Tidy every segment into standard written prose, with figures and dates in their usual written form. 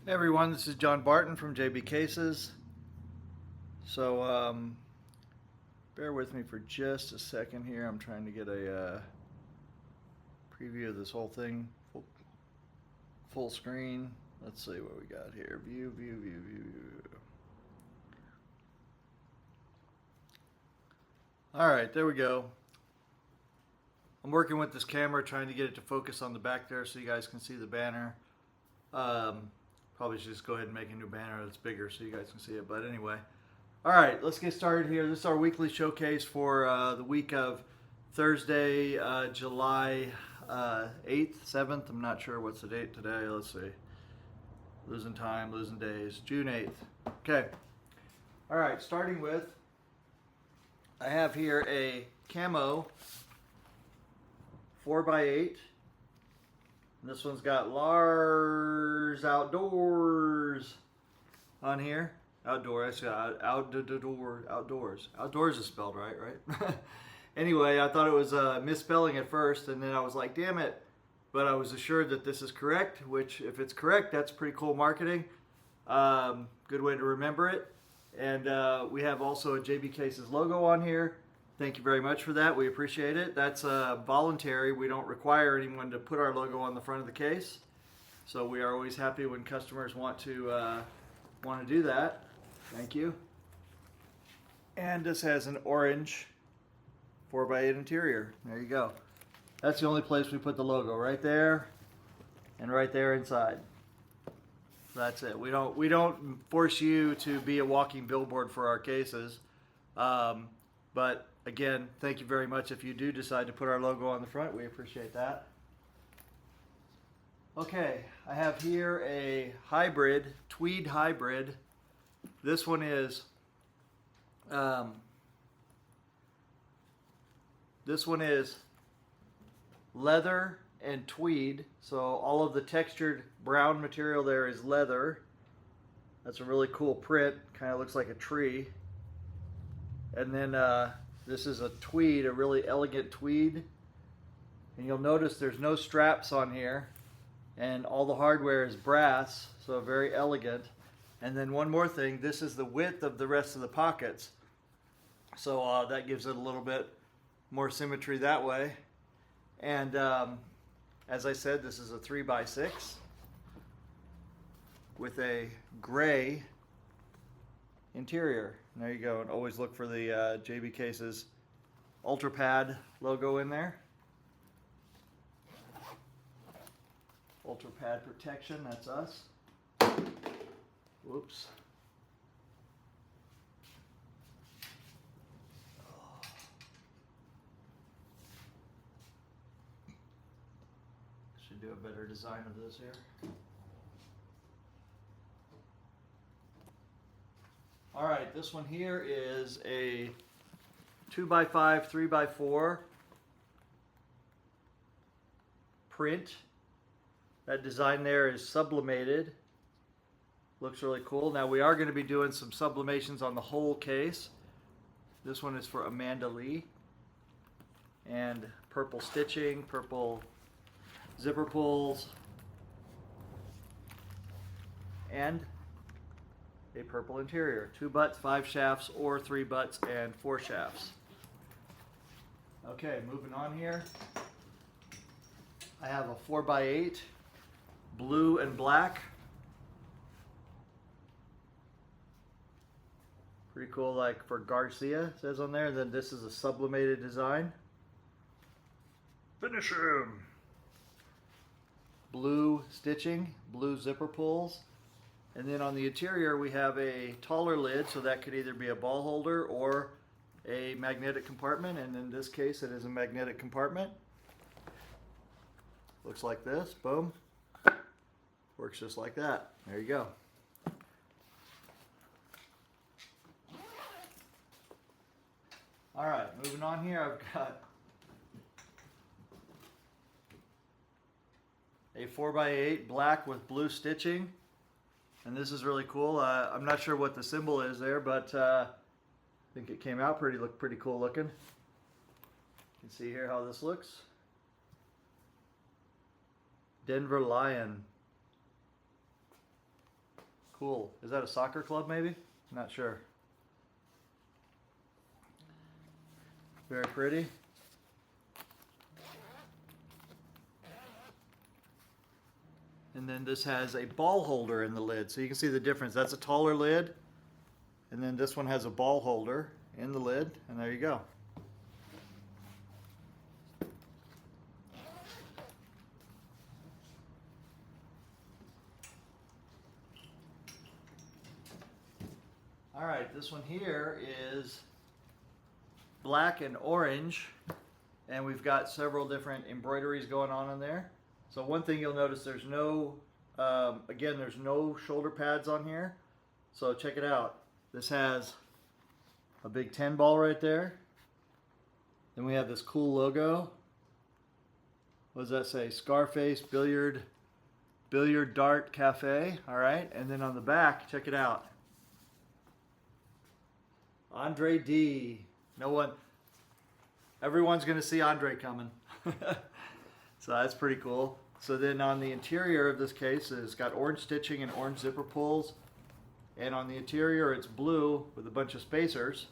Hey everyone, this is John Barton from JB Cases. So bear with me for just a second here. I'm trying to get a preview of this whole thing full screen. Let's see what we got here. View. All right, there we go. I'm working with this camera, trying to get it to focus on the back there so you guys can see the banner. Probably should just go ahead and make a new banner that's bigger so you guys can see it. But anyway, all right, let's get started here. This is our weekly showcase for the week of Thursday, July 8th, 7th. I'm not sure what's the date today. Let's see. Losing time, losing days. June 8th. Okay. All right, starting with, I have here a Camo 4x8. This one's got Lars Outdoors on here. Outdoors. Outdoors is spelled right? Anyway, I thought it was misspelling at first, and then I was like, damn it. But I was assured that this is correct, which if it's correct, that's pretty cool marketing. Good way to remember it. And we have also a JB Cases logo on here. Thank you very much for that. We appreciate it. That's voluntary. We don't require anyone to put our logo on the front of the case. So we are always happy when customers want to do that. Thank you. And this has an orange 4x8 interior. There you go. That's the only place we put the logo, right there and right there inside. That's it. We don't force you to be a walking billboard for our cases. But again, thank you very much if you do decide to put our logo on the front. We appreciate that. Okay, I have here a hybrid, tweed hybrid. This one is leather and tweed. So all of the textured brown material there is leather. That's a really cool print. Kind of looks like a tree. And then this is a tweed, a really elegant tweed. And you'll notice there's no straps on here. And all the hardware is brass, so very elegant. And then one more thing, this is the width of the rest of the pockets. So that gives it a little bit more symmetry that way. And as I said, this is a 3x6 with a gray interior. There you go, and always look for the JB Cases Ultra Pad logo in there. Ultra Pad protection, that's us. Whoops. Should do a better design of this here. All right, this one here is a 2x5, 3x4 print. That design there is sublimated. Looks really cool. Now we are going to be doing some sublimations on the whole case. This one is for Amanda Lee. And purple stitching, purple zipper pulls, and a purple interior. 2 butts, 5 shafts, or 3 butts and 4 shafts. Okay, moving on here. I have a 4x8, blue and black. Pretty cool, like for Garcia, it says on there. Then this is a sublimated design. Finish him! Blue stitching, blue zipper pulls. And then on the interior we have a taller lid, so that could either be a ball holder or a magnetic compartment, and in this case it is a magnetic compartment. Looks like this, boom. Works just like that. There you go. All right, moving on here, I've got a 4x8 black with blue stitching. And this is really cool. I'm not sure what the symbol is there, but I think it came out pretty cool looking. You can see here how this looks. Denver Lion. cool. Is that a soccer club maybe? Not sure. Very pretty. And then this has a ball holder in the lid, so you can see the difference. That's a taller lid, and then this one has a ball holder in the lid, and there you go. All right, this one here is black and orange, and we've got several different embroideries going on in there. So one thing you'll notice, there's no, again, there's no shoulder pads on here. So check it out. This has a big 10 ball right there. Then we have this cool logo. What does that say? Scarface Billiard Dart Cafe. All right, and then on the back, check it out. Andre D. No one, everyone's gonna see Andre coming. So that's pretty cool. So then on the interior of this case, it's got orange stitching and orange zipper pulls. And on the interior, it's blue with a bunch of spacers.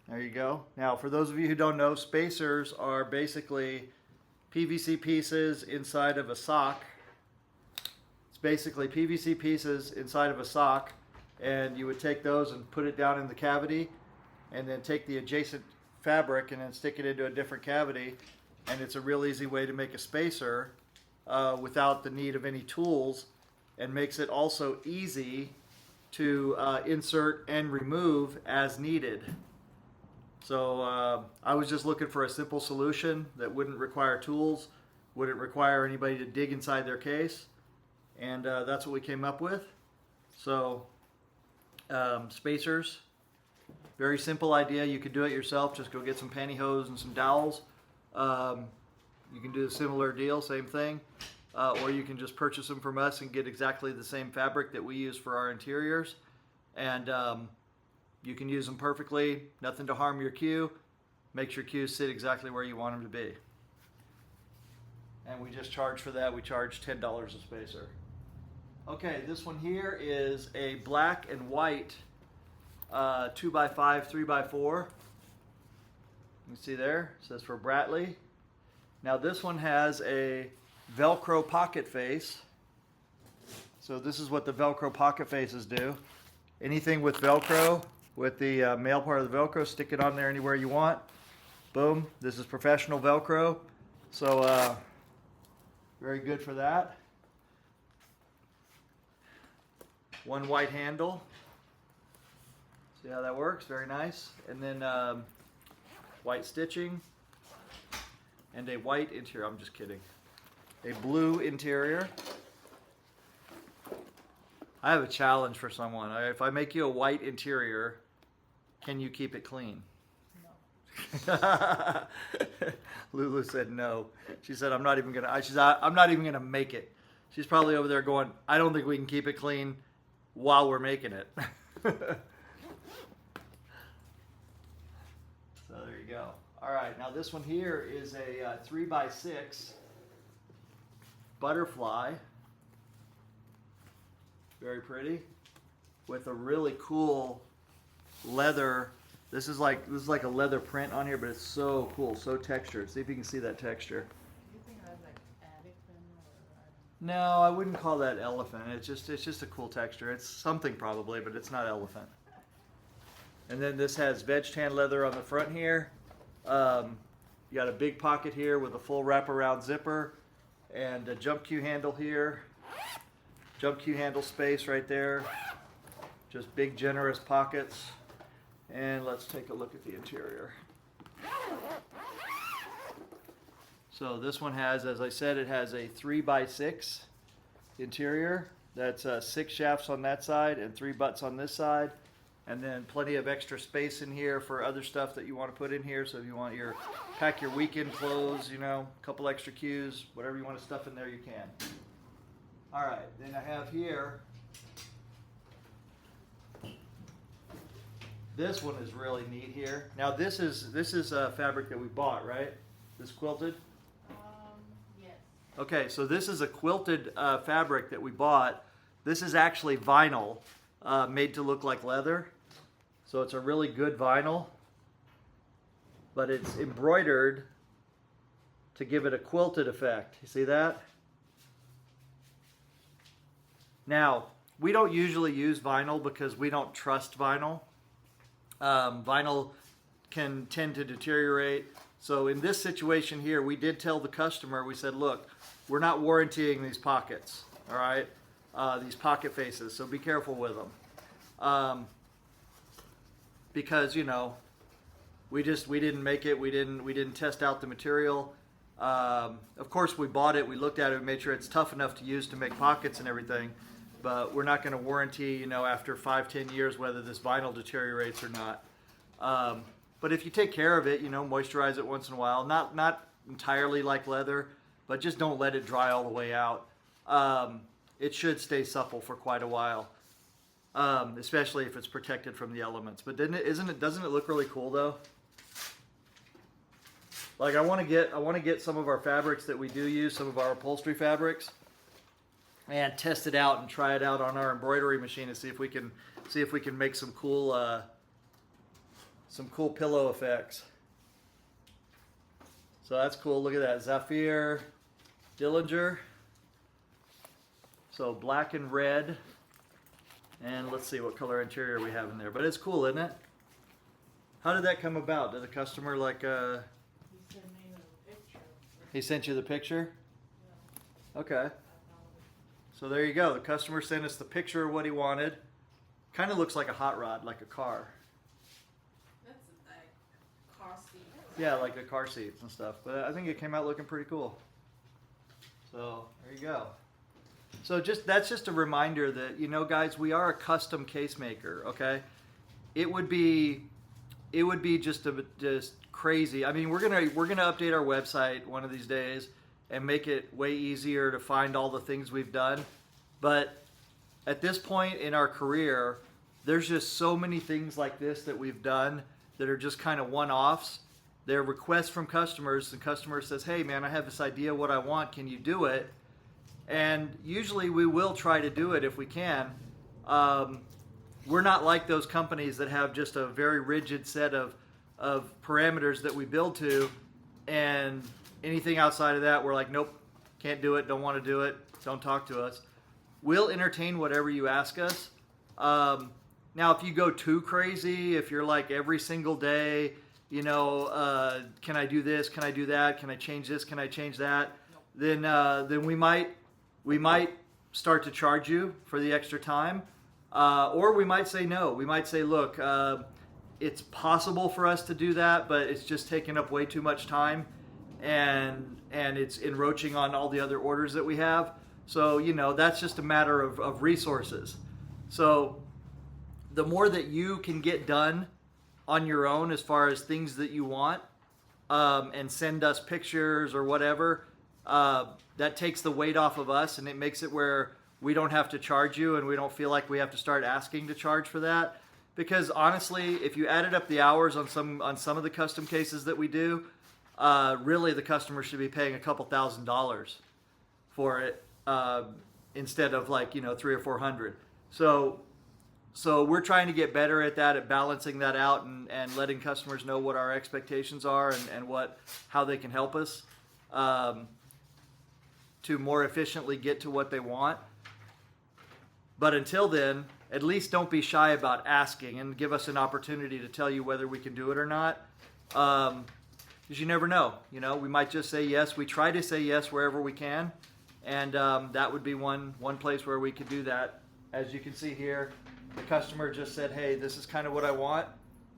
There you go. Now, for those of you who don't know, spacers are basically PVC pieces inside of a sock. It's basically PVC pieces inside of a sock, and you would take those and put it down in the cavity, and then take the adjacent fabric and then stick it into a different cavity. And it's a real easy way to make a spacer without the need of any tools, and makes it also easy to insert and remove as needed. So I was just looking for a simple solution that wouldn't require tools, wouldn't require anybody to dig inside their case, and that's what we came up with. So spacers, very simple idea. You could do it yourself. Just go get some pantyhose and some dowels. You can do a similar deal, same thing, or you can just purchase them from us and get exactly the same fabric that we use for our interiors, and you can use them perfectly, nothing to harm your queue, makes your queues sit exactly where you want them to be. And we just charge for that. We charge $10 a spacer. Okay, this one here is a black and white 2x5, 3x4. You can see there, it says for Bratley. Now this one has a Velcro pocket face. So this is what the Velcro pocket faces do. Anything with Velcro, with the male part of the Velcro, stick it on there anywhere you want. Boom, this is professional Velcro. So very good for that. One white handle. See how that works? Very nice. And then white stitching and a white interior. I'm just kidding. A blue interior. I have a challenge for someone. If I make you a white interior, can you keep it clean? No. Lulu said no. She said I'm not even gonna make it. She's probably over there going, I don't think we can keep it clean while we're making it. So there you go. All right, now this one here is a 3x6 butterfly. Very pretty, with a really cool leather. This is like a leather print on here, but it's so cool, so textured. See if you can see that texture. Do you think that's like elephant or? No, I wouldn't call that elephant. It's just a cool texture. It's something probably, but it's not elephant. And then this has veg tan leather on the front here. You got a big pocket here with a full wraparound zipper, and a jump cue handle here. Jump cue handle space right there. Just big generous pockets. And let's take a look at the interior. So this one has, as I said, it has a 3x6 interior. That's 6 shafts on that side and 3 butts on this side. And then plenty of extra space in here for other stuff that you want to put in here. So if you want pack your weekend clothes, you know, a couple extra cues, whatever you want to stuff in there, you can. All right, then I have here, this one is really neat here. Now this is fabric that we bought, right? This quilted? Yes. Okay, so this is a quilted fabric that we bought This is actually vinyl made to look like leather. So it's a really good vinyl, but it's embroidered to give it a quilted effect. You see that? Now, we don't usually use vinyl because we don't trust vinyl. Vinyl can tend to deteriorate. So in this situation here, we did tell the customer, we said, look, we're not warrantying these pockets, all right? These pocket faces, so be careful with them. Because, you know, we didn't make it, we didn't test out the material. Of course, we bought it, we looked at it, and made sure it's tough enough to use to make pockets and everything. But we're not going to warranty, you know, after 5-10 years whether this vinyl deteriorates or not. But if you take care of it, you know, moisturize it once in a while, not entirely like leather, but just don't let it dry all the way out. It should stay supple for quite a while, especially if it's protected from the elements. But doesn't it look really cool though? Like I want to get some of our fabrics that we do use, some of our upholstery fabrics, and test it out and try it out on our embroidery machine and see if we can make some cool pillow effects. So that's cool. Look at that, Zafir Dillinger. So black and red, and let's see what color interior we have in there. But it's cool, isn't it? How did that come about? Did the customer like? He sent me the picture. He sent you the picture? Yeah, Okay. I found it. So there you go. The customer sent us the picture of what he wanted. Kind of looks like a hot rod, like a car. That's like car seat. Yeah, like the car seats and stuff. But I think it came out looking pretty cool. So there you go. So that's just a reminder that, you know, guys, we are a custom case maker. Okay, it would be just crazy. I mean, we're gonna update our website one of these days and make it way easier to find all the things we've done. But at this point in our career, there's just so many things like this that we've done that are just kind of one-offs. They're requests from customers. The customer says, hey man, I have this idea what I want, can you do it? And usually we will try to do it if we can. We're not like those companies that have just a very rigid set of parameters that we build to, and anything outside of that, we're like, nope, can't do it, don't want to do it, don't talk to us. We'll entertain whatever you ask us. Now, if you go too crazy, if you're like every single day, you know, can I do this, can I do that, can I change this, can I change that, then we might start to charge you for the extra time. Or we might say no. We might say, look, it's possible for us to do that, but it's just taking up way too much time. And it's encroaching on all the other orders that we have. So, you know, that's just a matter of resources. So the more that you can get done on your own as far as things that you want, and send us pictures or whatever, that takes the weight off of us, and it makes it where we don't have to charge you, and we don't feel like we have to start asking to charge for that. Because honestly, if you added up the hours on some of the custom cases that we do, really the customer should be paying a couple $1,000s for it, instead of like, you know, $300 or $400. So we're trying to get better at that, at balancing that out, and letting customers know what our expectations are and how they can help us to more efficiently get to what they want. But until then, at least don't be shy about asking, and give us an opportunity to tell you whether we can do it or not. Because you never know. You know, we might just say yes. We try to say yes wherever we can, and that would be one place where we could do that. As you can see here, the customer just said, hey, this is kind of what I want.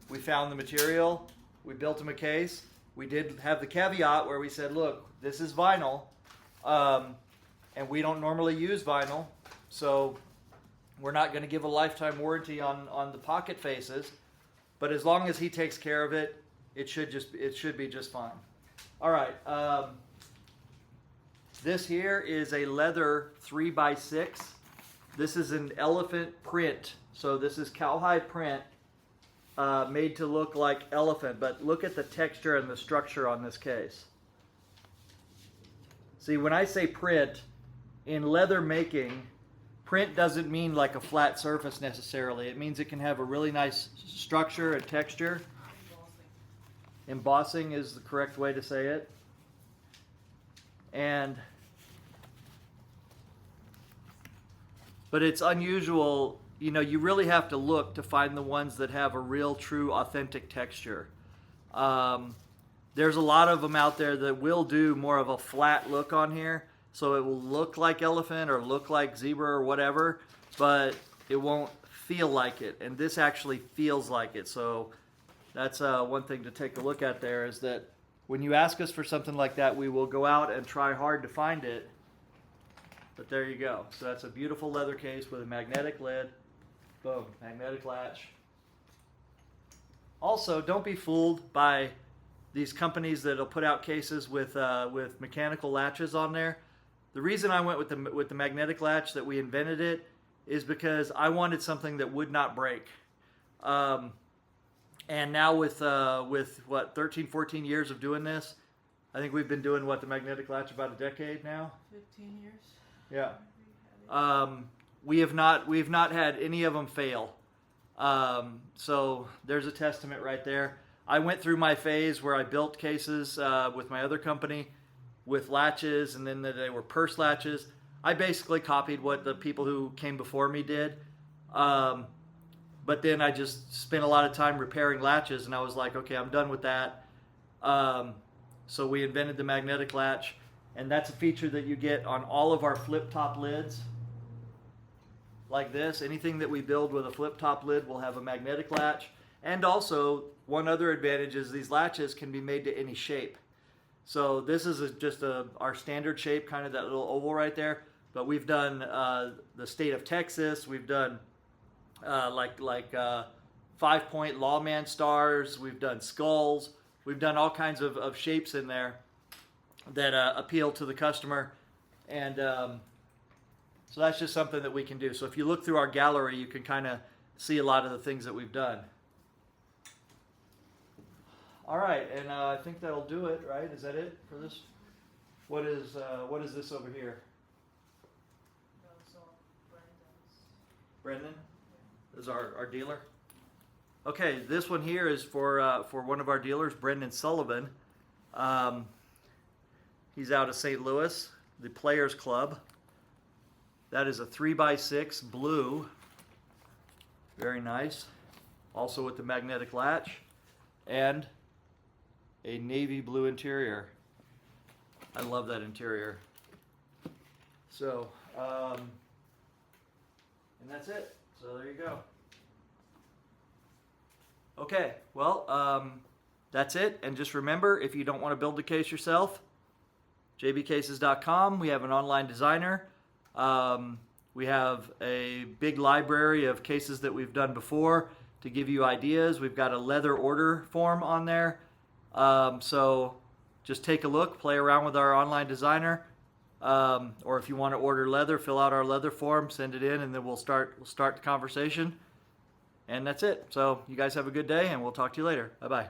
We found the material. We built them a case. We did have the caveat where we said, look, this is vinyl, and we don't normally use vinyl, so we're not going to give a lifetime warranty on the pocket faces. But as long as he takes care of it, it should be just fine. All right. This here is a leather 3x6. This is an elephant print. So this is cowhide print, made to look like elephant. But look at the texture and the structure on this case. See, when I say print, in leather making, print doesn't mean like a flat surface necessarily. It means it can have a really nice structure and texture. Embossing is the correct way to say it. But it's unusual. You know, you really have to look to find the ones that have a real, true, authentic texture. There's a lot of them out there that will do more of a flat look on here, so it will look like elephant or look like zebra or whatever, but it won't feel like it. And this actually feels like it. So that's one thing to take a look at there, is that when you ask us for something like that, we will go out and try hard to find it. But there you go. So that's a beautiful leather case with a magnetic lid. Boom, magnetic latch. Also, don't be fooled by these companies that'll put out cases with mechanical latches on there. The reason I went with the magnetic latch, that we invented it, is because I wanted something that would not break. And now with what, 13, 14 years of doing this, I think we've been doing the magnetic latch about a decade now. 15 years. Yeah. We've not had any of them fail. So there's a testament right there. I went through my phase where I built cases with my other company with latches, and then they were purse latches. I basically copied what the people who came before me did. But then I just spent a lot of time repairing latches, and I was like, okay, I'm done with that. So we invented the magnetic latch, and that's a feature that you get on all of our flip-top lids. Like this, anything that we build with a flip-top lid will have a magnetic latch. And also, one other advantage is these latches can be made to any shape. So this is just our standard shape, kind of that little oval right there. But we've done the state of Texas. We've done like 5-point lawman stars. We've done skulls. We've done all kinds of shapes in there that appeal to the customer. And so that's just something that we can do. So if you look through our gallery, you can kind of see a lot of the things that we've done. All right, and I think that'll do it, right? Is that it for this? What is this over here? Brendan? Is our dealer? Okay, this one here is for one of our dealers, Brendan Sullivan. He's out of St. Louis, the Players Club. That is a 3x6 blue. Very nice. Also with the magnetic latch. And a navy blue interior. I love that interior. So, and that's it. So there you go. Okay, well, that's it. And just remember, if you don't want to build the case yourself, jbcases.com. We have an online designer. We have a big library of cases that we've done before to give you ideas. We've got a leather order form on there. So just take a look, play around with our online designer. Or if you want to order leather, fill out our leather form, send it in, and then we'll start the conversation. And that's it. So you guys have a good day, and we'll talk to you later. Bye-bye.